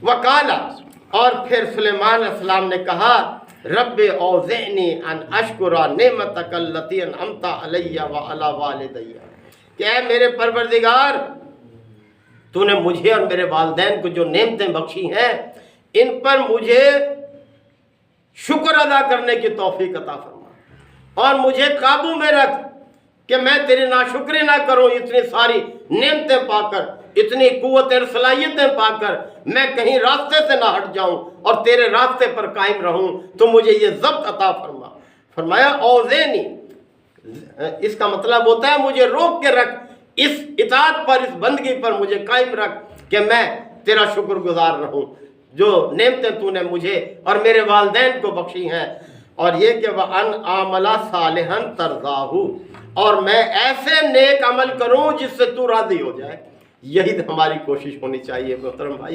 وقال، اور پھر سلیمان علیہ السلام نے کہا رب اوزعنی ان اشکر نعمتک التی انعمت علی وعلی والدی، کہ اے میرے پروردگار تو نے مجھے اور میرے والدین کو جو نعمتیں بخشی ہیں ان پر مجھے شکر ادا کرنے کی توفیق عطا فرما، اور مجھے قابو میں رکھ کہ میں تیری ناشکری نہ کروں، اتنی ساری نعمتیں پا کر، اتنی قوت اور صلاحیتیں پا کر میں کہیں راستے سے نہ ہٹ جاؤں اور تیرے راستے پر قائم رہوں، تو مجھے یہ ضبط عطا فرما۔ فرمایا اوزعنی، اس کا مطلب ہوتا ہے مجھے روک کے رکھ، اس اطاعت پر، اس بندگی پر مجھے قائم رکھ کہ میں تیرا شکر گزار رہوں جو نعمتیں تو نے مجھے اور میرے والدین کو بخشی ہیں، اور یہ کہ وَأَنْ أَعْمَلَ صَالِحًا تَرْضَاهُ، اور میں ایسے نیک عمل کروں جس سے تو راضی ہو جائے۔ یہی ہماری کوشش ہونی چاہیے محترم بھائی۔